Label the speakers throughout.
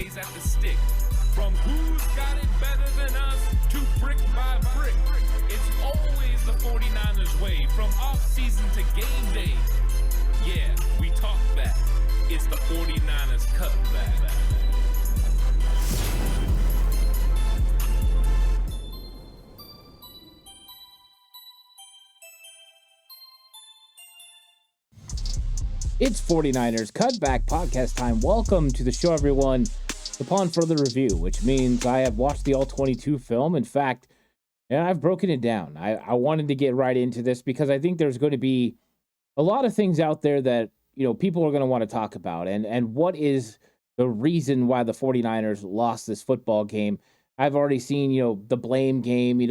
Speaker 1: days at the stick. From who's got it better than us to brick by brick. It's always the 49ers way, from off-season to game day. Yeah, we talk back. It's the 49ers Cutback.
Speaker 2: It's 49ers Cutback podcast time. Welcome to the show, everyone. Upon further review, which means I have watched the All-22 film. In fact, and I've broken it down. I wanted to get right into this because I think there's going to be a lot of things out there that, people are going to want to talk about. And what is the reason why the 49ers lost this football game? I've already seen, the blame game,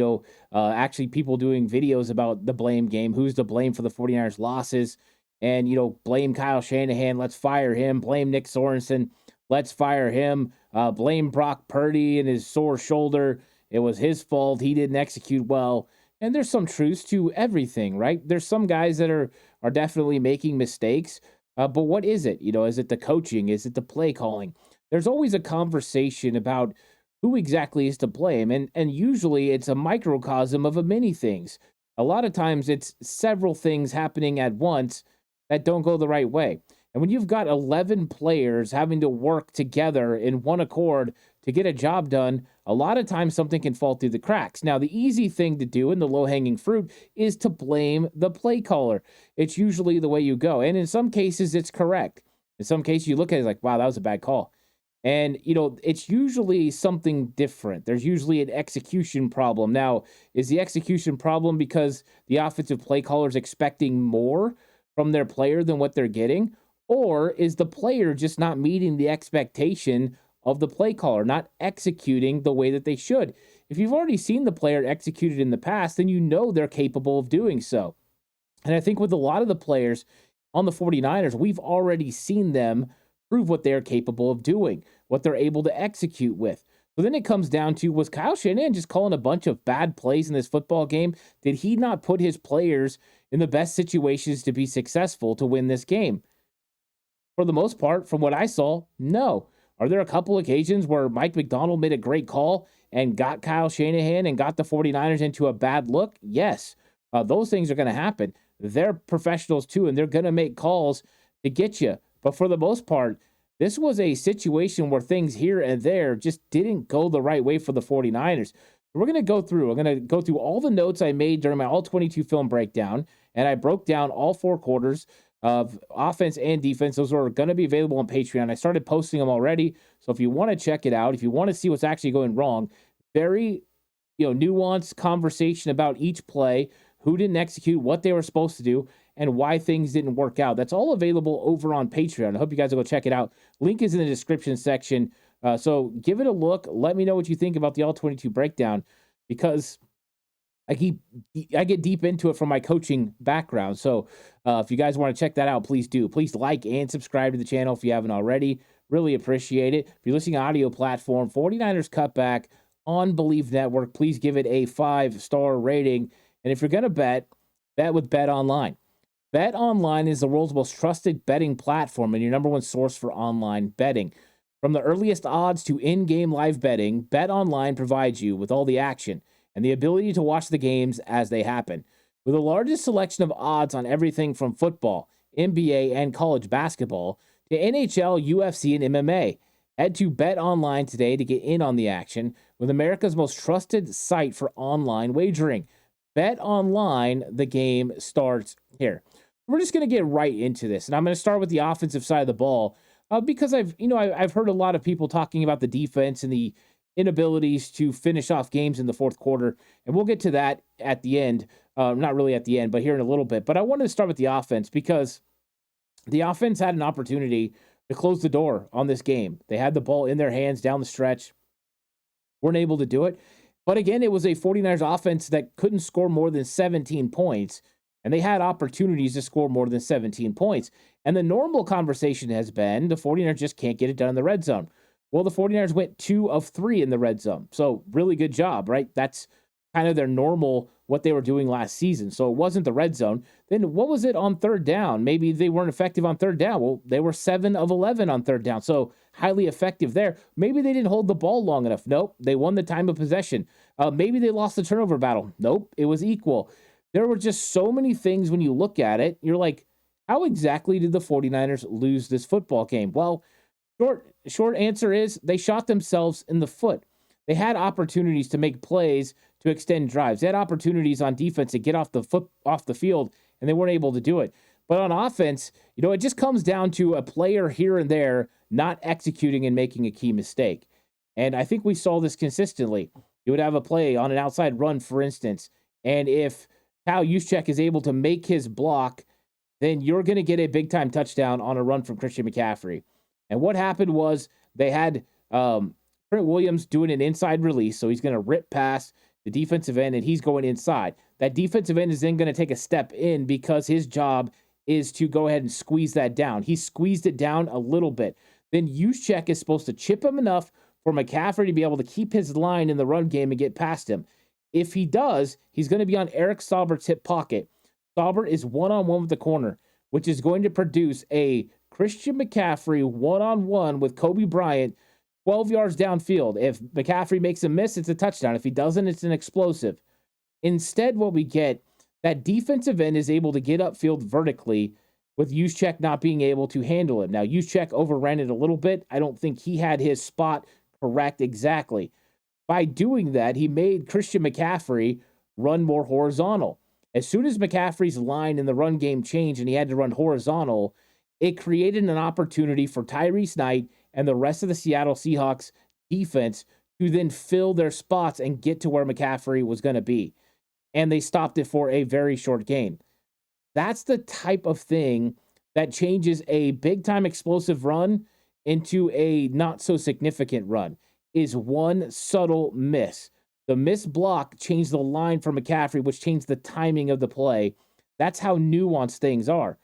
Speaker 2: actually people doing videos about the blame game, who's to blame for the 49ers losses. And, blame Kyle Shanahan, let's fire him. Blame Nick Sorensen, let's fire him. Blame Brock Purdy and his sore shoulder. It was his fault. He didn't execute well. And there's some truths to everything, right? There's some guys that are definitely making mistakes. But what is it? Is it the coaching? Is it the play calling? There's always a conversation about who exactly is to blame. And usually it's a microcosm of many things. A lot of times it's several things happening at once that don't go the right way. And when you've got 11 players having to work together in one accord to get a job done, a lot of times something can fall through the cracks. Now, the easy thing to do and the low-hanging fruit is to blame the play caller. It's usually the way you go. And in some cases, it's correct. In some cases, you look at it like, wow, that was a bad call. And, it's usually something different. There's usually an execution problem. Now, is the execution problem because the offensive play caller is expecting more from their player than what they're getting? Or is the player just not meeting the expectation of the play caller, not executing the way that they should? If you've already seen the player executed in the past, then they're capable of doing so. And I think with a lot of the players on the 49ers, we've already seen them prove what they're capable of doing, what they're able to execute with. So then it comes down to, was Kyle Shanahan just calling a bunch of bad plays in this football game? Did he not put his players in the best situations to be successful to win this game? For the most part, from what I saw, no. Are there a couple occasions where Mike Macdonald made a great call and got Kyle Shanahan and got the 49ers into a bad look? Yes. Those things are going to happen. They're professionals too, and they're going to make calls to get you. But for the most part, this was a situation where things here and there just didn't go the right way for the 49ers. We're going to go through. I'm going to go through all the notes I made during my All-22 film breakdown, and I broke down all four quarters of offense and defense. Those are going to be available on Patreon. I started posting them already, so if you want to check it out, if you want to see what's actually going wrong, very nuanced conversation about each play, who didn't execute, what they were supposed to do, and why things didn't work out. That's all available over on Patreon. I hope you guys will go check it out. Link is in the description section. So give it a look. Let me know what you think about the All-22 breakdown, because I get deep into it from my coaching background. So if you guys want to check that out, please do. Please like and subscribe to the channel if you haven't already. Really appreciate it. If you're listening on audio platform, 49ers Cutback on Believe Network, please give it a 5-star rating. And if you're going to bet with Bet Online. Bet Online is the world's most trusted betting platform and your number one source for online betting. From the earliest odds to in-game live betting, Bet Online provides you with all the action and the ability to watch the games as they happen. With the largest selection of odds on everything from football, NBA, and college basketball to NHL, UFC, and MMA. Head to Bet Online today to get in on the action with America's most trusted site for online wagering. Bet Online, the game starts here. We're just going to get right into this, and I'm going to start with the offensive side of the ball because I've heard a lot of people talking about the defense and the inabilities to finish off games in the fourth quarter, and we'll get to that at the end. Not really at the end, but here in a little bit. But I wanted to start with the offense because the offense had an opportunity to close the door on this game. They had the ball in their hands down the stretch, weren't able to do it. But again, it was a 49ers offense that couldn't score more than 17 points, and they had opportunities to score more than 17 points. And the normal conversation has been the 49ers just can't get it done in the red zone. Well, the 49ers went 2 of 3 in the red zone. So really good job, right? That's kind of their normal what they were doing last season. So it wasn't the red zone. Then what was it on third down? Maybe they weren't effective on third down. Well, they were 7 of 11 on third down. So highly effective there. Maybe they didn't hold the ball long enough. Nope. They won the time of possession. Maybe they lost the turnover battle. Nope. It was equal. There were just so many things when you look at it. You're like, how exactly did the 49ers lose this football game? Well, short answer is they shot themselves in the foot. They had opportunities to make plays to extend drives. They had opportunities on defense to get off the field, and they weren't able to do it. But on offense, it just comes down to a player here and there not executing and making a key mistake. And I think we saw this consistently. You would have a play on an outside run, for instance, and if Kyle Juszczyk is able to make his block, then you're going to get a big-time touchdown on a run from Christian McCaffrey. And what happened was they had Trent Williams doing an inside release, so he's going to rip past the defensive end, and he's going inside. That defensive end is then going to take a step in because his job is to go ahead and squeeze that down. He squeezed it down a little bit. Then Juszczyk is supposed to chip him enough for McCaffrey to be able to keep his line in the run game and get past him. If he does, he's going to be on Eric Saubert's hip pocket. Saubert is one-on-one with the corner, which is going to produce a Christian McCaffrey one-on-one with Kobe Bryant 12 yards downfield. If McCaffrey makes a miss, it's a touchdown. If he doesn't, it's an explosive. Instead, what we get, that defensive end is able to get upfield vertically with Juszczyk not being able to handle it. Now, Juszczyk overran it a little bit. I don't think he had his spot correct exactly. By doing that, he made Christian McCaffrey run more horizontal. As soon as McCaffrey's line in the run game changed and he had to run horizontal, it created an opportunity for Tyrese Knight and the rest of the Seattle Seahawks defense to then fill their spots and get to where McCaffrey was going to be. And they stopped it for a very short gain. That's the type of thing that changes a big-time explosive run into a not-so-significant run, is one subtle miss. The missed block changed the line for McCaffrey, which changed the timing of the play. That's how nuanced things are.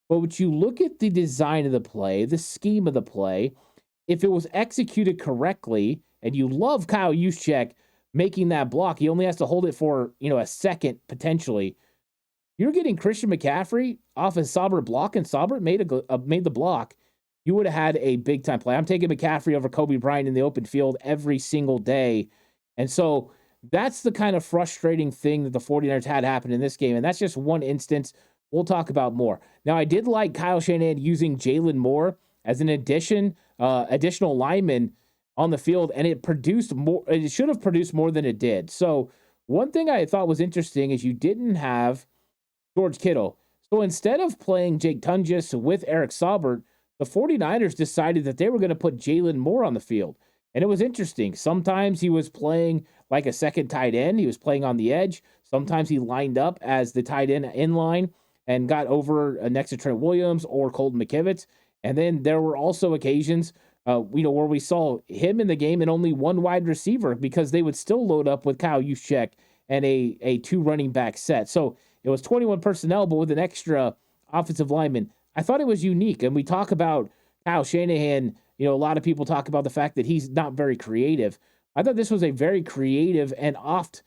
Speaker 2: But when you look at the design of the play, the scheme of the play, if it was executed correctly, and you love Kyle Juszczyk making that block, he only has to hold it for, a second potentially. You're getting Christian McCaffrey off a Saubert block, and Saubert made the block. You would have had a big-time play. I'm taking McCaffrey over Kobe Bryant in the open field every single day. And so that's the kind of frustrating thing that the 49ers had happen in this game, and that's just one instance. We'll talk about more. Now, I did like Kyle Shanahan using Jalen Moore as an additional lineman on the field, and it produced more. It should have produced more than it did. So one thing I thought was interesting is you didn't have George Kittle. So instead of playing Jake Tunges with Eric Saubert, the 49ers decided that they were going to put Jalen Moore on the field. And it was interesting. Sometimes he was playing like a second tight end. He was playing on the edge. Sometimes he lined up as the tight end in line and got over next to Trent Williams or Colton McKivitz. And then there were also occasions, where we saw him in the game and only one wide receiver because they would still load up with Kyle Juszczyk and a 2 running back set. So it was 21 personnel, but with an extra offensive lineman. I thought it was unique. And we talk about Kyle Shanahan. A lot of people talk about the fact that he's not very creative. I thought this was a very creative and often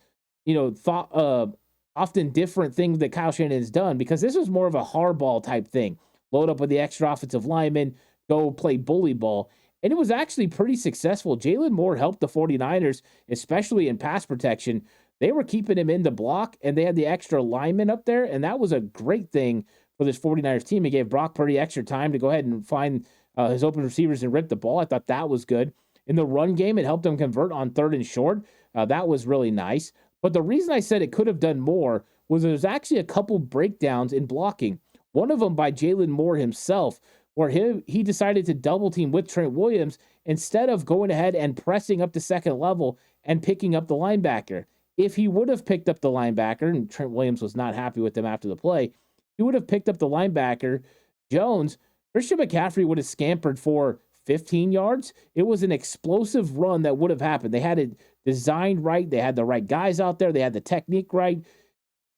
Speaker 2: different thing that Kyle Shanahan has done, because this was more of a hardball type thing. Load up with the extra offensive lineman, go play bully ball. And it was actually pretty successful. Jalen Moore helped the 49ers, especially in pass protection. They were keeping him in the block, and they had the extra lineman up there, and that was a great thing for this 49ers team. It gave Brock Purdy extra time to go ahead and find his open receivers and rip the ball. I thought that was good. In the run game, it helped them convert on 3rd and short. That was really nice. But the reason I said it could have done more was there's actually a couple breakdowns in blocking. One of them by Jalen Moore himself, where he decided to double team with Trent Williams instead of going ahead and pressing up to second level and picking up the linebacker. If he would have picked up the linebacker, and Trent Williams was not happy with him after the play, he would have picked up the linebacker, Jones. Christian McCaffrey would have scampered for 15 yards. It was an explosive run that would have happened. They had it designed right. They had the right guys out there. They had the technique right.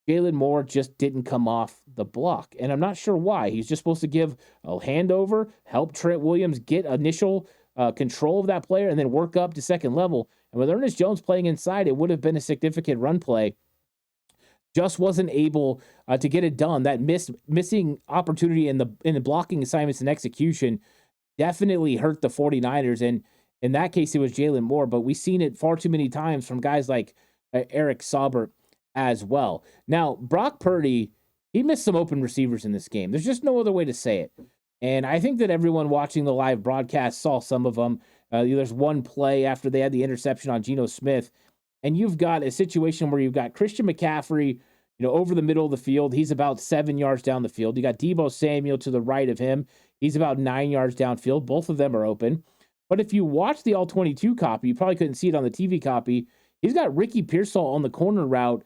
Speaker 2: Jalen Moore just didn't come off the block. And I'm not sure why. He's just supposed to give a handover, help Trent Williams get initial control of that player, and then work up to second level. And with Ernest Jones playing inside, it would have been a significant run play. just wasn't able to get it done. That missing opportunity in the blocking assignments and execution definitely hurt the 49ers. And in that case, it was Jalen Moore, but we've seen it far too many times from guys like Eric Saubert as well. Now, Brock Purdy, he missed some open receivers in this game. There's just no other way to say it. And I think that everyone watching the live broadcast saw some of them. There's one play after they had the interception on Geno Smith, and you've got a situation where you've got Christian McCaffrey, over the middle of the field. He's about 7 yards down the field. You got Deebo Samuel to the right of him. He's about 9 yards downfield. Both of them are open. But if you watch the all-22 copy, you probably couldn't see it on the TV copy. He's got Ricky Pearsall on the corner route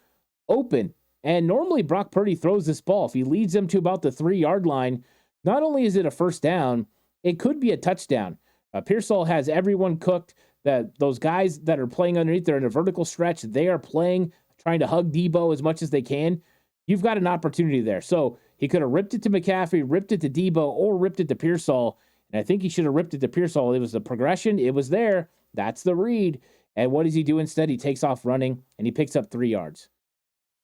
Speaker 2: open. And normally Brock Purdy throws this ball. If he leads them to about the 3-yard line, not only is it a first down, it could be a touchdown. Pearsall has everyone cooked. That those guys that are playing underneath, they're in a vertical stretch. They are playing, trying to hug Deebo as much as they can. You've got an opportunity there. So he could have ripped it to McCaffrey, ripped it to Deebo, or ripped it to Pearsall. And I think he should have ripped it to Pearsall. It was the progression. It was there. That's the read. And what does he do instead? He takes off running, and he picks up 3 yards.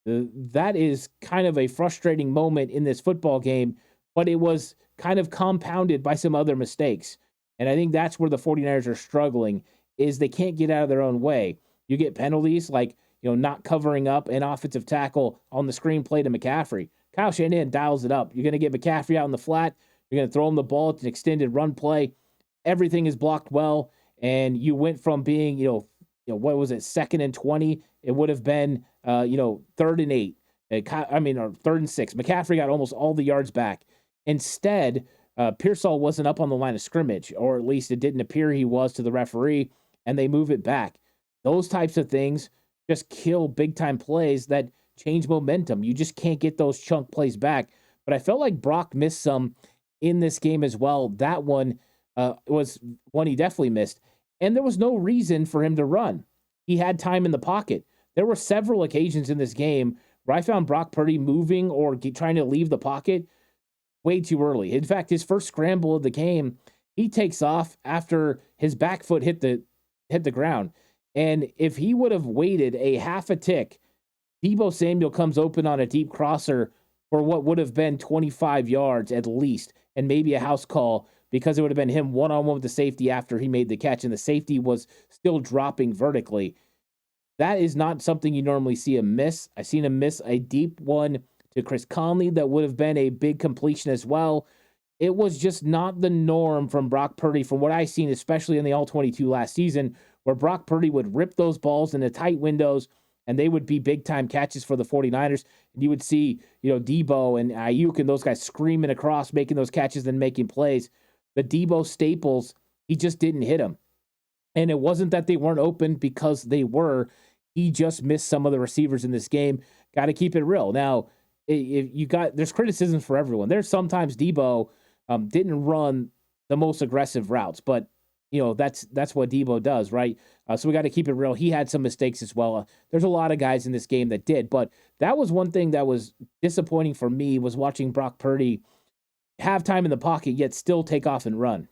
Speaker 2: That is kind of a frustrating moment in this football game, but it was kind of compounded by some other mistakes. And I think that's where the 49ers are struggling, is they can't get out of their own way. You get penalties like, not covering up an offensive tackle on the screen play to McCaffrey. Kyle Shanahan dials it up. You're going to get McCaffrey out in the flat. You're going to throw him the ball. It's an extended run play. Everything is blocked well. And you went from being, what was it, 2nd and 20? It would have been, 3rd and 8. Or 3rd and 6. McCaffrey got almost all the yards back. Instead, Pearsall wasn't up on the line of scrimmage, or at least it didn't appear he was to the referee, and they move it back. Those types of things just kill big-time plays that change momentum. You just can't get those chunk plays back. But I felt like Brock missed some in this game as well. That one was one he definitely missed. And there was no reason for him to run. He had time in the pocket. There were several occasions in this game where I found Brock Purdy moving or trying to leave the pocket way too early. In fact, his first scramble of the game, he takes off after his back foot hit the ground. And if he would have waited a half a tick, Deebo Samuel comes open on a deep crosser for what would have been 25 yards at least, and maybe a house call, because it would have been him one-on-one with the safety after he made the catch, and the safety was still dropping vertically. That is not something you normally see him miss. I've seen him miss a deep one to Chris Conley that would have been a big completion as well. It was just not the norm from Brock Purdy, from what I've seen, especially in the All-22 last season, where Brock Purdy would rip those balls into tight windows, and they would be big-time catches for the 49ers. And you would see, Deebo and Ayuk and those guys screaming across, making those catches and making plays. The Deebo staples, he just didn't hit them. And it wasn't that they weren't open, because they were. He just missed some of the receivers in this game. Got to keep it real. Now, there's criticism for everyone. There's sometimes Deebo didn't run the most aggressive routes, but that's what Deebo does, right? So we got to keep it real. He had some mistakes as well. There's a lot of guys in this game that did, but that was one thing that was disappointing for me, was watching Brock Purdy have time in the pocket yet still take off and run.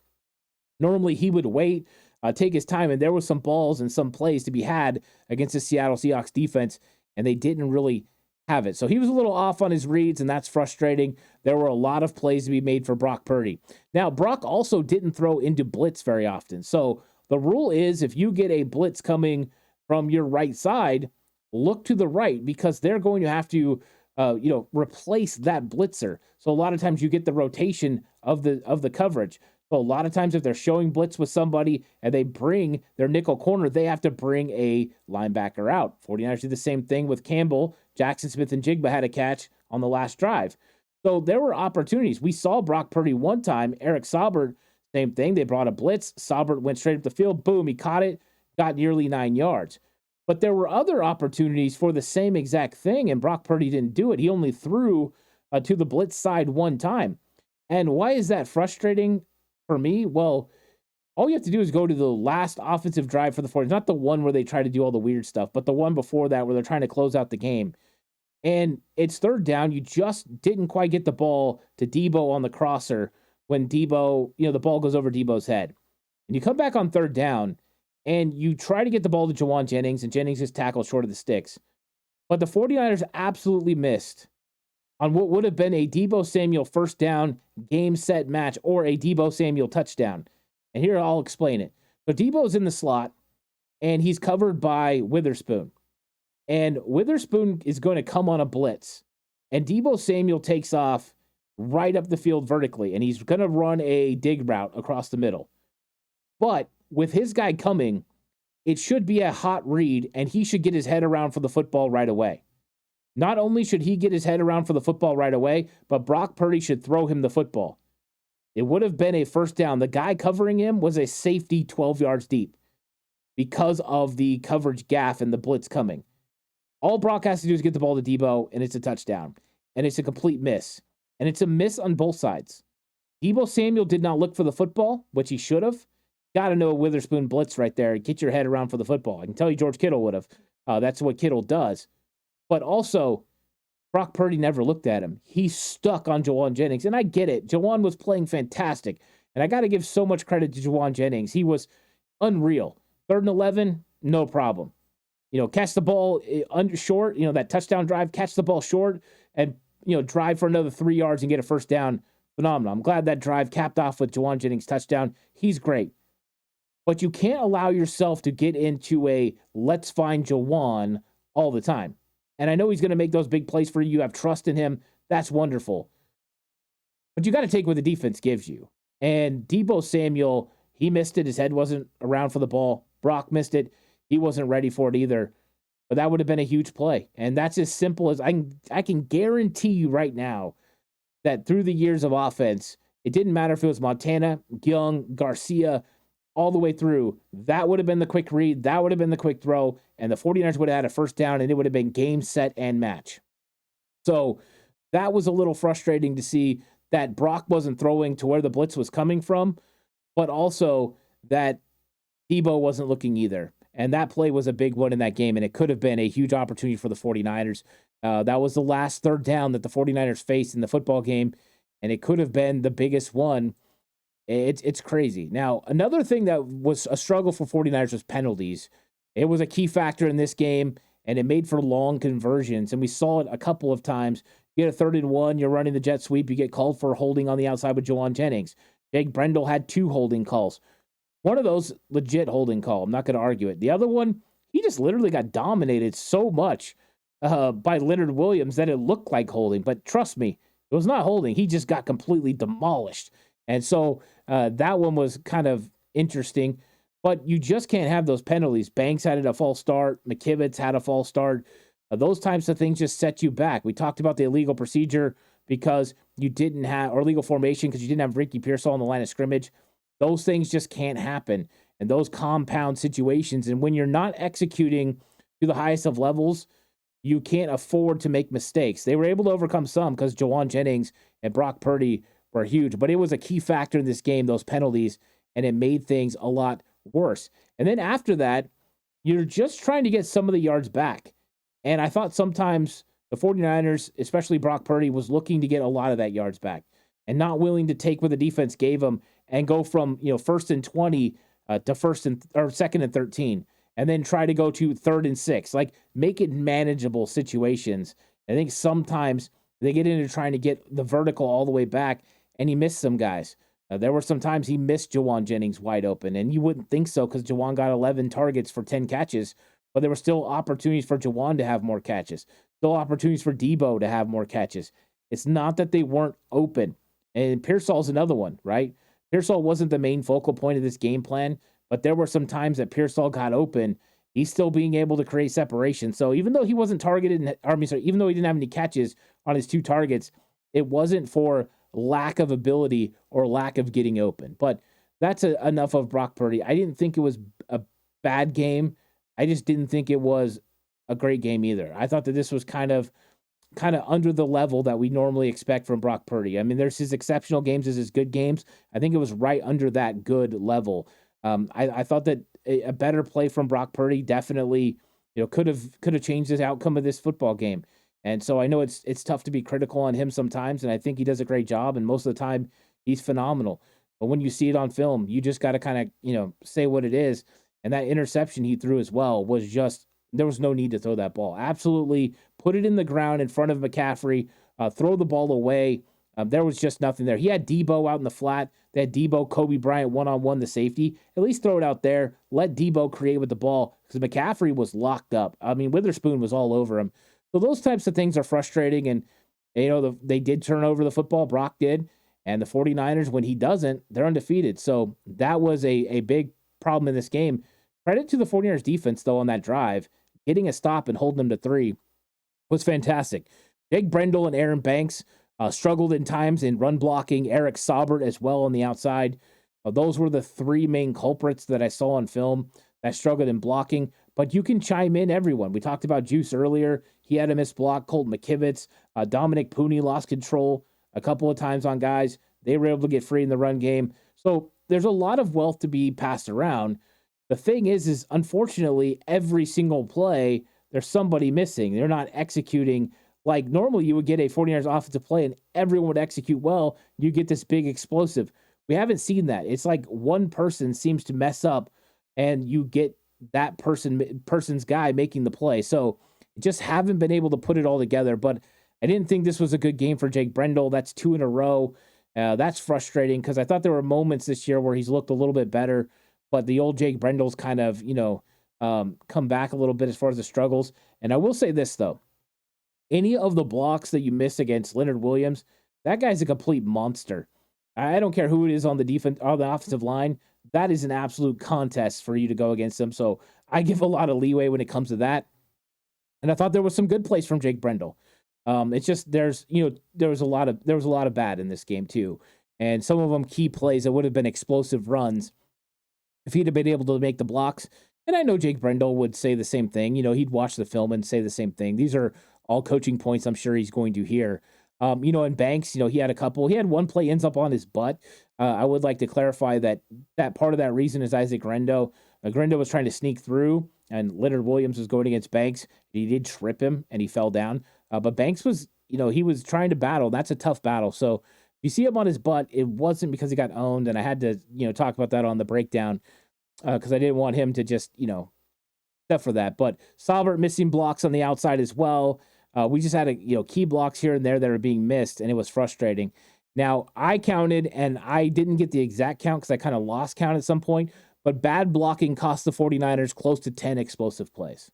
Speaker 2: Normally he would wait, take his time, and there was some balls and some plays to be had against the Seattle Seahawks defense, and they didn't really have it. So he was a little off on his reads, and that's frustrating. There were a lot of plays to be made for Brock Purdy. Now, Brock also didn't throw into blitz very often. So the rule is, if you get a blitz coming from your right side, look to the right, because they're going to have to replace that blitzer. So a lot of times you get the rotation of the coverage. So a lot of times if they're showing blitz with somebody and they bring their nickel corner, they have to bring a linebacker out. 49ers did the same thing with Campbell. Jackson Smith and Jigba had a catch on the last drive. So there were opportunities. We saw Brock Purdy one time. Eric Saubert, same thing. They brought a blitz. Saubert went straight up the field. Boom, he caught it. Got nearly 9 yards. But there were other opportunities for the same exact thing, and Brock Purdy didn't do it. He only threw to the blitz side one time. And why is that frustrating for me? Well, all you have to do is go to the last offensive drive for the 49ers, not the one where they try to do all the weird stuff, but the one before that where they're trying to close out the game. And it's third down. You just didn't quite get the ball to Deebo on the crosser when Deebo, the ball goes over Deebo's head. And you come back on third down, and you try to get the ball to Jawan Jennings, and Jennings is tackled short of the sticks. But the 49ers absolutely missed on what would have been a Deebo Samuel first down, game, set, match, or a Deebo Samuel touchdown. And here I'll explain it. So Deebo's in the slot, and he's covered by Witherspoon. And Witherspoon is going to come on a blitz. And Deebo Samuel takes off right up the field vertically, and he's going to run a dig route across the middle. But with his guy coming, it should be a hot read, and he should get his head around for the football right away. Not only should he get his head around for the football right away, but Brock Purdy should throw him the football. It would have been a first down. The guy covering him was a safety 12 yards deep because of the coverage gaff and the blitz coming. All Brock has to do is get the ball to Deebo, and it's a touchdown. And it's a complete miss. And it's a miss on both sides. Deebo Samuel did not look for the football, which he should have. Got to know a Witherspoon blitz right there. Get your head around for the football. I can tell you George Kittle would have. That's what Kittle does. But also, Brock Purdy never looked at him. He's stuck on Jauan Jennings. And I get it. Jauan was playing fantastic. And I got to give so much credit to Jauan Jennings. He was unreal. 3rd and 11, no problem. Catch the ball under short, that touchdown drive, catch the ball short and, drive for another 3 yards and get a first down. Phenomenal. I'm glad that drive capped off with Jauan Jennings' touchdown. He's great. But you can't allow yourself to get into a let's find Jauan all the time. And I know he's going to make those big plays for you. You have trust in him. That's wonderful. But you got to take what the defense gives you. And Deebo Samuel, he missed it. His head wasn't around for the ball. Brock missed it. He wasn't ready for it either. But that would have been a huge play. And that's as simple as I can guarantee you right now that through the years of offense, it didn't matter if it was Montana, Young, Garcia, all the way through. That would have been the quick read. That would have been the quick throw. And the 49ers would have had a first down, and it would have been game, set, and match. So that was a little frustrating to see that Brock wasn't throwing to where the blitz was coming from, but also that Deebo wasn't looking either. And that play was a big one in that game, and it could have been a huge opportunity for the 49ers. That was the last 3rd down that the 49ers faced in the football game, and it could have been the biggest one. It's crazy. Now, another thing that was a struggle for 49ers was penalties. It was a key factor in this game, and it made for long conversions, and we saw it a couple of times. You get a 3rd and 1, you're running the jet sweep, you get called for holding on the outside with Jauan Jennings. Jake Brendel had 2 holding calls. One of those, legit holding call. I'm not going to argue it. The other one, he just literally got dominated so much by Leonard Williams that it looked like holding. But trust me, it was not holding. He just got completely demolished. And so that one was kind of interesting. But you just can't have those penalties. Banks had a false start. McKivitz had a false start. Those types of things just set you back. We talked about the illegal procedure because you didn't have, or legal formation because you didn't have Ricky Pearsall on the line of scrimmage. Those things just can't happen. And those compound situations. And when you're not executing to the highest of levels, you can't afford to make mistakes. They were able to overcome some because Jauan Jennings and Brock Purdy were huge. But it was a key factor in this game, those penalties, and it made things a lot worse. And then after that, you're just trying to get some of the yards back. And I thought sometimes the 49ers, especially Brock Purdy, was looking to get a lot of that yards back and not willing to take what the defense gave them and go from 1st and 20 to 2nd and 13, and then try to go to 3rd and 6. Like, make it manageable situations. I think sometimes they get into trying to get the vertical all the way back, and he missed some guys. There were some times he missed Jauan Jennings wide open, and you wouldn't think so because Jauan got 11 targets for 10 catches, but there were still opportunities for Jauan to have more catches, still opportunities for Deebo to have more catches. It's not that they weren't open. And Pearsall's another one, right? Pearsall wasn't the main focal point of this game plan, but there were some times that Pearsall got open. He's still being able to create separation. So even though he wasn't targeted, even though he didn't have any catches on his 2 targets, it wasn't for lack of ability or lack of getting open. But that's enough of Brock Purdy. I didn't think it was a bad game. I just didn't think it was a great game either. I thought that this was kind of under the level that we normally expect from Brock Purdy. I mean, there's his exceptional games, there's his good games. I think it was right under that good level. I thought that a better play from Brock Purdy definitely, could have changed the outcome of this football game. And so I know it's tough to be critical on him sometimes, and I think he does a great job, and most of the time he's phenomenal. But when you see it on film, you just got to kind of, say what it is. And that interception he threw as well was just there was no need to throw that ball. Absolutely put it in the ground in front of McCaffrey, throw the ball away. There was just nothing there. He had Debo out in the flat. They had Debo, Kobe Bryant one-on-one, the safety. At least throw it out there. Let Debo create with the ball because McCaffrey was locked up. I mean, Witherspoon was all over him. So those types of things are frustrating. And, they did turn over the football. Brock did. And the 49ers, when he doesn't, they're undefeated. So that was a big problem in this game. Credit to the 49ers defense, though, on that drive. Getting a stop and holding them to 3 was fantastic. Jake Brendel and Aaron Banks struggled in times in run blocking. Eric Saubert as well on the outside. Those were the 3 main culprits that I saw on film that struggled in blocking. But you can chime in everyone. We talked about Juice earlier. He had a missed block. Colt McKivitz. Dominic Pooney lost control a couple of times on guys. They were able to get free in the run game. So there's a lot of wealth to be passed around. The thing is unfortunately, every single play, there's somebody missing. They're not executing. Like normally you would get a 49ers offensive play and everyone would execute well. You get this big explosive. We haven't seen that. It's like one person seems to mess up and you get that person's guy making the play. So just haven't been able to put it all together. But I didn't think this was a good game for Jake Brendel. That's 2 in a row. That's frustrating because I thought there were moments this year where he's looked a little bit better, but the old Jake Brendel's kind of, come back a little bit as far as the struggles. And I will say this, though. Any of the blocks that you miss against Leonard Williams, that guy's a complete monster. I don't care who it is on the defense or the offensive line. That is an absolute contest for you to go against them. So I give a lot of leeway when it comes to that. And I thought there was some good plays from Jake Brendel. It's just there was a lot of bad in this game too, and some of them key plays that would have been explosive runs if he'd have been able to make the blocks. And I know Jake Brendel would say the same thing. He'd watch the film and say the same thing. These are all coaching points I'm sure he's going to hear. And Banks, he had a couple. He had one play ends up on his butt. I would like to clarify that part of that reason is Isaac Grendo. Grendo was trying to sneak through, and Leonard Williams was going against Banks. He did trip him, and he fell down. But Banks was, he was trying to battle. That's a tough battle. So if you see him on his butt, it wasn't because he got owned. And I had to, talk about that on the breakdown because I didn't want him to just, stuff for that. But Saubert missing blocks on the outside as well. We just had key blocks here and there that are being missed, and it was frustrating. Now, I counted, and I didn't get the exact count because I kind of lost count at some point, but bad blocking cost the 49ers close to 10 explosive plays.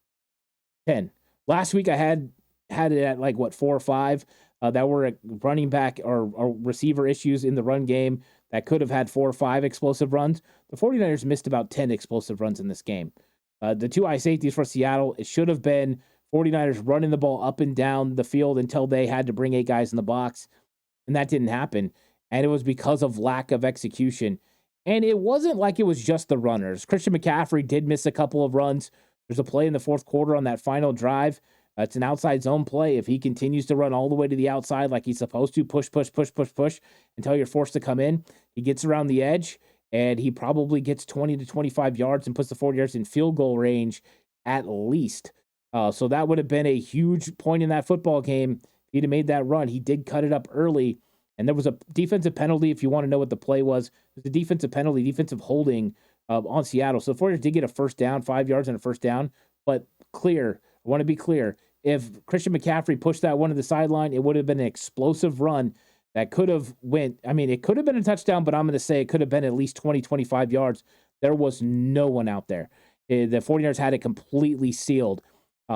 Speaker 2: 10. Last week I had it at 4 or 5 that were running back or receiver issues in the run game that could have had 4 or 5 explosive runs. The 49ers missed about 10 explosive runs in this game. The 2 high safeties for Seattle, it should have been 49ers running the ball up and down the field until they had to bring 8 guys in the box, and that didn't happen. And it was because of lack of execution. And it wasn't like it was just the runners. Christian McCaffrey did miss a couple of runs. There's a play in the fourth quarter on that final drive. It's an outside zone play. If he continues to run all the way to the outside like he's supposed to, push until you're forced to come in, he gets around the edge, and he probably gets 20 to 25 yards and puts the 49ers in field goal range at least. So that would have been a huge point in that football game. If he'd have made that run, he did cut it up early. And there was a defensive penalty, if you want to know what the play was. It was a defensive penalty, defensive holding on Seattle. So the 49ers did get a first down, 5 yards and a first down. But I want to be clear, if Christian McCaffrey pushed that one to the sideline, it would have been an explosive run that could have it could have been a touchdown, but I'm going to say it could have been at least 20, 25 yards. There was no one out there. The 49ers had it completely sealed.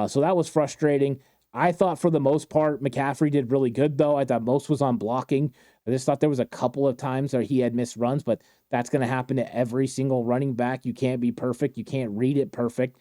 Speaker 2: So that was frustrating. I thought for the most part, McCaffrey did really good, though. I thought most was on blocking. I just thought there was a couple of times where he had missed runs, but that's going to happen to every single running back. You can't be perfect. You can't read it perfect.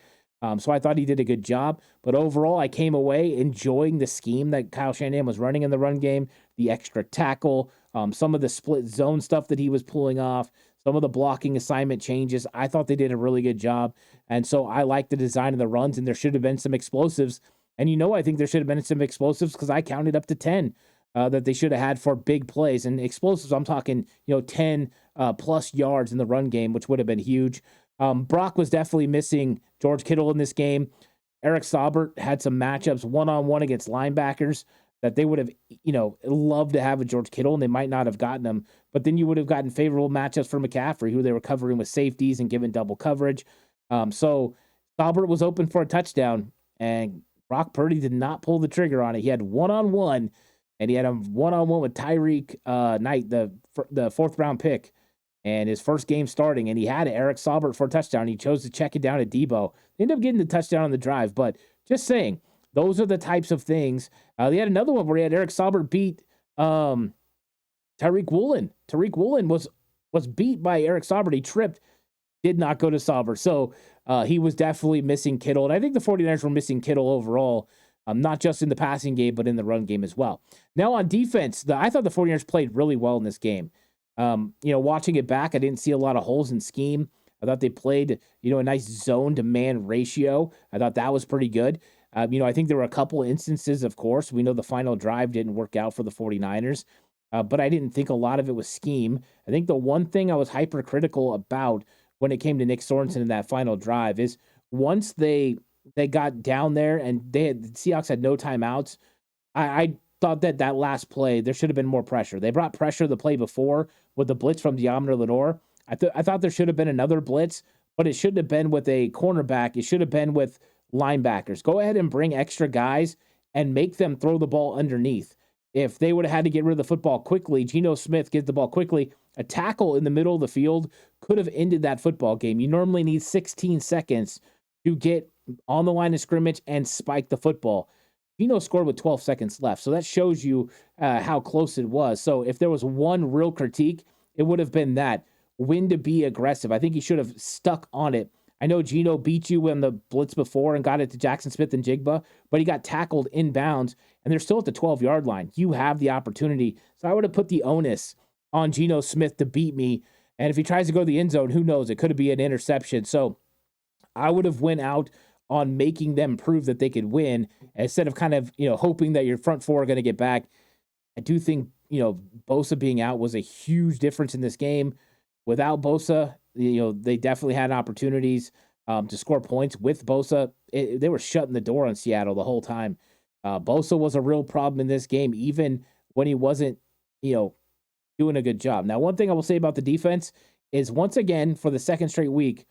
Speaker 2: So I thought he did a good job. But overall, I came away enjoying the scheme that Kyle Shanahan was running in the run game, the extra tackle, some of the split zone stuff that he was pulling off, some of the blocking assignment changes. I thought they did a really good job. And so I like the design of the runs, and there should have been some explosives. And I think there should have been some explosives because I counted up to 10 that they should have had for big plays. And explosives, I'm talking, 10 plus yards in the run game, which would have been huge. Brock was definitely missing George Kittle in this game. Eric Saubert had some matchups one-on-one against linebackers that they would have, loved to have with George Kittle, and they might not have gotten him. But then you would have gotten favorable matchups for McCaffrey, who they were covering with safeties and giving double coverage. So Saubert was open for a touchdown, and Brock Purdy did not pull the trigger on it. He had one-on-one, and he had a one-on-one with Tyreek Knight, the fourth-round pick, and his first game starting, and he had Eric Saubert for a touchdown. He chose to check it down at Debo. They ended up getting the touchdown on the drive, but just saying, those are the types of things. They had another one where he had Eric Saubert beat Tariq Woolen. Tariq Woolen was beat by Eric Saubert. He tripped, did not go to Saubert. So he was definitely missing Kittle. And I think the 49ers were missing Kittle overall, not just in the passing game, but in the run game as well. Now on defense, I thought the 49ers played really well in this game. Watching it back, I didn't see a lot of holes in scheme. I thought they played, a nice zone to man ratio. I thought that was pretty good. I think there were a couple instances, of course. We know the final drive didn't work out for the 49ers, but I didn't think a lot of it was scheme. I think the one thing I was hypercritical about when it came to Nick Sorensen in that final drive is once they got down there and the Seahawks had no timeouts, I thought that last play, there should have been more pressure. They brought pressure the play before with the blitz from Deommodore Lenoir. I thought there should have been another blitz, but it shouldn't have been with a cornerback. It should have been with linebackers. Go ahead and bring extra guys and make them throw the ball underneath. If they would have had to get rid of the football quickly, Geno Smith gets the ball quickly, a tackle in the middle of the field could have ended that football game. You normally need 16 seconds to get on the line of scrimmage and spike the football. Geno scored with 12 seconds left, so that shows you how close it was. So if there was one real critique, it would have been that. When to be aggressive. I think he should have stuck on it. I know Geno beat you in the blitz before and got it to Jackson Smith and Jigba, but he got tackled inbounds, and they're still at the 12-yard line. You have the opportunity. So I would have put the onus on Geno Smith to beat me, and if he tries to go to the end zone, who knows? It could be an interception. So I would have went out on making them prove that they could win instead of kind of, hoping that your front four are going to get back. I do think, Bosa being out was a huge difference in this game. Without Bosa, they definitely had opportunities to score points. With Bosa, they were shutting the door on Seattle the whole time. Bosa was a real problem in this game, even when he wasn't, doing a good job. Now, one thing I will say about the defense is, once again, for the second straight week,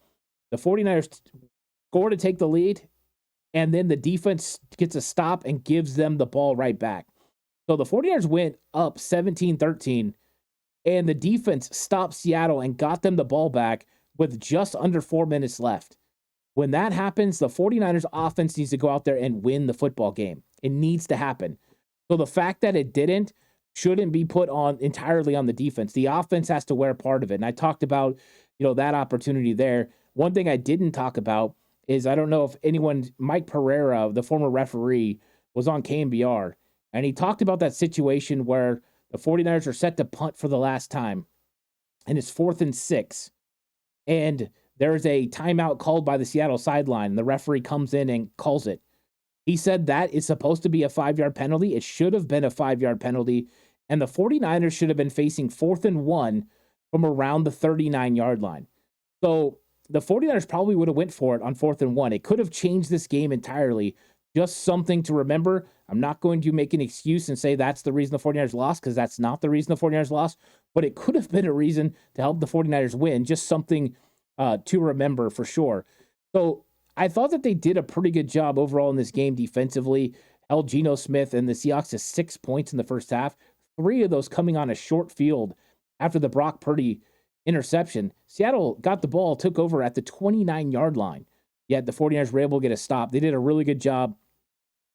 Speaker 2: the 49ers score to take the lead, and then the defense gets a stop and gives them the ball right back. So the 49ers went up 17-13, and the defense stopped Seattle and got them the ball back with just under 4 minutes left. When that happens, the 49ers offense needs to go out there and win the football game. It needs to happen. So the fact that it didn't shouldn't be put on entirely on the defense. The offense has to wear part of it. And I talked about, that opportunity there. One thing I didn't talk about is, I don't know if anyone, Mike Pereira, the former referee, was on KNBR, and he talked about that situation where the 49ers are set to punt for the last time, and it's 4th and 6. And there's a timeout called by the Seattle sideline, and the referee comes in and calls it. He said that is supposed to be a 5-yard penalty. It should have been a 5-yard penalty, and the 49ers should have been facing 4th and 1 from around the 39-yard line. So the 49ers probably would have went for it on 4th and 1. It could have changed this game entirely. Just something to remember. I'm not going to make an excuse and say that's the reason the 49ers lost, because that's not the reason the 49ers lost, but it could have been a reason to help the 49ers win. Just something to remember for sure. So I thought that they did a pretty good job overall in this game defensively. Held Geno Smith and the Seahawks to 6 points in the first half, 3 of those coming on a short field after the Brock Purdy interception. Seattle got the ball, took over at the 29-yard line, yet the 49ers were able to get a stop. They did a really good job.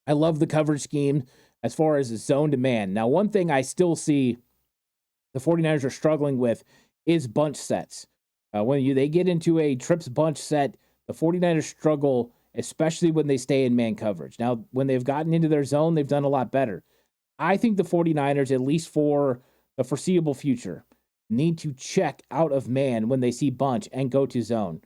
Speaker 2: I love the coverage scheme as far as zone to man. Now, one thing I still see the 49ers are struggling with is bunch sets. When they get into a trips bunch set, the 49ers struggle, especially when they stay in man coverage. Now, when they've gotten into their zone, they've done a lot better. I think the 49ers, at least for the foreseeable future, need to check out of man when they see bunch and go to zone,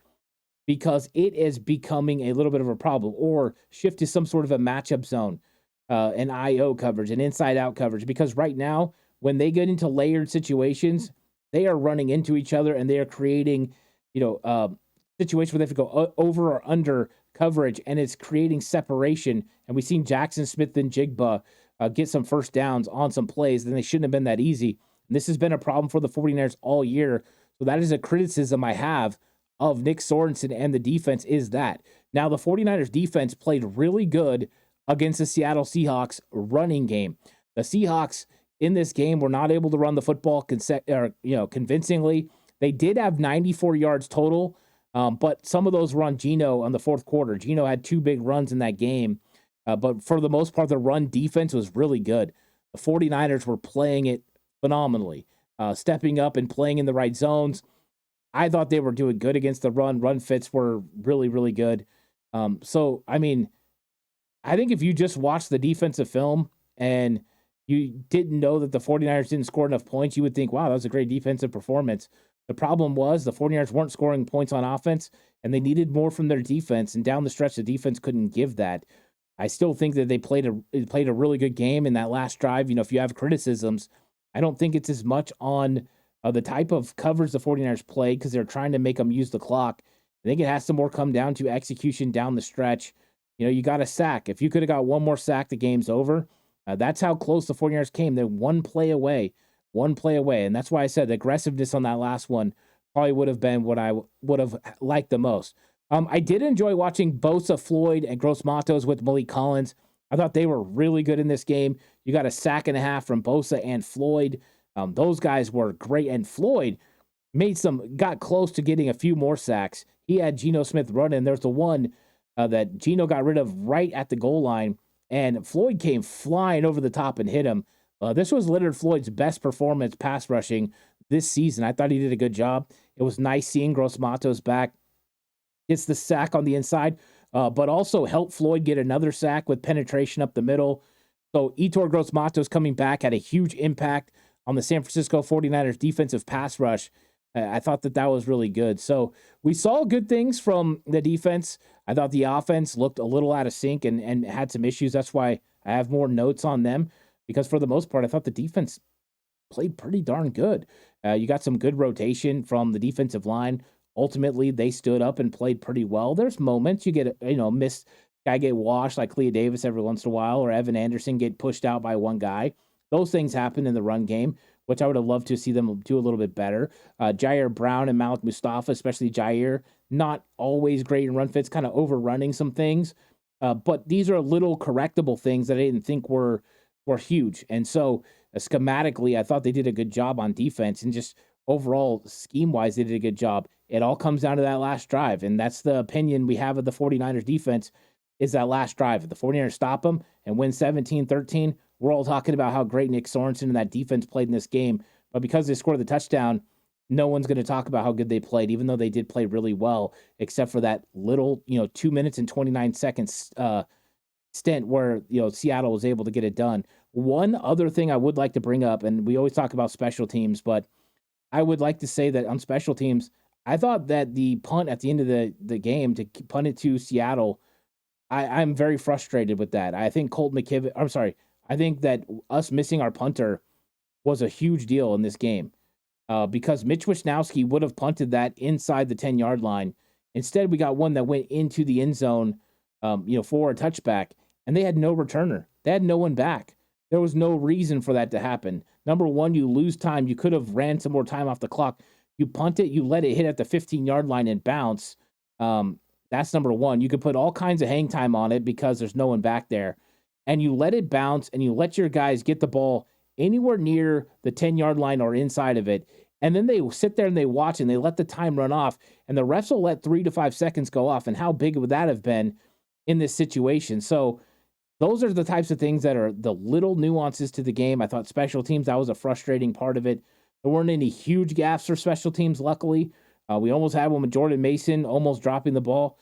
Speaker 2: because it is becoming a little bit of a problem, or shift to some sort of a matchup zone, an IO coverage, an inside-out coverage, because right now, when they get into layered situations, they are running into each other, and they are creating, situations where they have to go over or under coverage, and it's creating separation, and we've seen Jackson Smith and Jigba get some first downs on some plays, then they shouldn't have been that easy. And this has been a problem for the 49ers all year, so that is a criticism I have of Nick Sorensen and the defense, is that Now, the 49ers defense played really good against the Seattle Seahawks running game. The Seahawks in this game were not able to run the football convincingly. They did have 94 yards total, but some of those were on Geno on the fourth quarter. Geno had 2 big runs in that game, but for the most part, the run defense was really good. The 49ers were playing it phenomenally, stepping up and playing in the right zones. I thought they were doing good against the run. Run fits were really, really good. I think if you just watched the defensive film and you didn't know that the 49ers didn't score enough points, you would think, wow, that was a great defensive performance. The problem was the 49ers weren't scoring points on offense, and they needed more from their defense. And down the stretch, the defense couldn't give that. I still think that they played a really good game in that last drive. If you have criticisms, I don't think it's as much on the type of coverage the 49ers played because they're trying to make them use the clock. I think it has to more come down to execution down the stretch. You got a sack. If you could have got one more sack, the game's over. That's how close the 49ers came. They're one play away. And that's why I said the aggressiveness on that last one probably would have been what I would have liked the most. I did enjoy watching Bosa, Floyd, and Gross Matos with Malik Collins. I thought they were really good in this game. You got a sack and a half from Bosa and Floyd. Those guys were great. And Floyd got close to getting a few more sacks. He had Geno Smith running. There's the one that Geno got rid of right at the goal line, and Floyd came flying over the top and hit him. This was Leonard Floyd's best performance pass rushing this season. I thought he did a good job. It was nice seeing Gross Matos back. Gets the sack on the inside, but also helped Floyd get another sack with penetration up the middle. So Yetur Gross Matos coming back had a huge impact on the San Francisco 49ers defensive pass rush. I thought that was really good. So we saw good things from the defense. I thought the offense looked a little out of sync and had some issues. That's why I have more notes on them, because for the most part, I thought the defense played pretty darn good. You got some good rotation from the defensive line. Ultimately, they stood up and played pretty well. There's moments you get, missed guy get washed like Clea Davis every once in a while, or Evan Anderson get pushed out by one guy. Those things happen in the run game, which I would have loved to see them do a little bit better. Jair Brown and Malik Mustafa, especially Jair, not always great in run fits, kind of overrunning some things. But these are little correctable things that I didn't think were huge. And so schematically, I thought they did a good job on defense, and just overall scheme-wise, they did a good job. It all comes down to that last drive, and that's the opinion we have of the 49ers defense, is that last drive. If the 49ers stop them and win 17-13, we're all talking about how great Nick Sorensen and that defense played in this game. But because they scored the touchdown, no one's going to talk about how good they played, even though they did play really well, except for that little, 2 minutes and 29 seconds stint where, Seattle was able to get it done. One other thing I would like to bring up, and we always talk about special teams, but I would like to say that on special teams, I thought that the punt at the end of the game to punt it to Seattle, I'm very frustrated with that. I think I think that us missing our punter was a huge deal in this game, because Mitch Wishnowsky would have punted that inside the 10-yard line. Instead, we got one that went into the end zone, for a touchback, and they had no returner. They had no one back. There was no reason for that to happen. Number one, you lose time. You could have ran some more time off the clock. You punt it, you let it hit at the 15-yard line and bounce. That's number one. You could put all kinds of hang time on it because there's no one back there. And you let it bounce, and you let your guys get the ball anywhere near the 10-yard line or inside of it. And then they sit there and they watch, and they let the time run off. And the refs will let 3 to 5 seconds go off. And how big would that have been in this situation? So those are the types of things that are the little nuances to the game. I thought special teams, that was a frustrating part of it. There weren't any huge gaffes for special teams, luckily. We almost had one with Jordan Mason almost dropping the ball,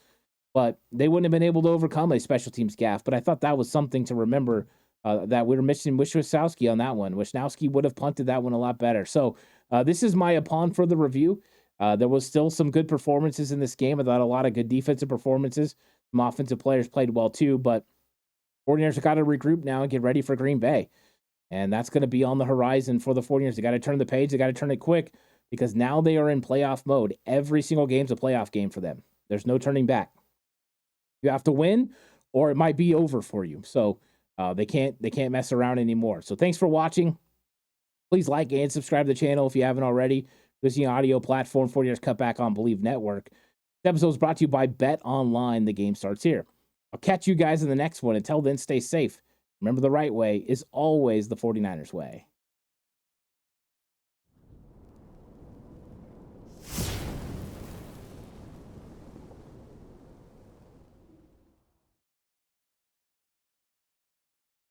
Speaker 2: but they wouldn't have been able to overcome a special teams gaff. But I thought that was something to remember, that we were missing Wishnowsky on that one. Wishnowsky would have punted that one a lot better. So this is my upon for the review. There was still some good performances in this game. I thought a lot of good defensive performances. Some offensive players played well too, but 49ers have got to regroup now and get ready for Green Bay. And that's going to be on the horizon for the 49ers. They got to turn the page. They got to turn it quick, because now they are in playoff mode. Every single game's a playoff game for them. There's no turning back. You have to win, or it might be over for you. So they can't mess around anymore. So thanks for watching. Please like and subscribe to the channel if you haven't already. Listening audio platform 49ers Cutback on Believe Network. This episode is brought to you by Bet Online. The game starts here. I'll catch you guys in the next one. Until then, stay safe. Remember, the right way is always the 49ers way.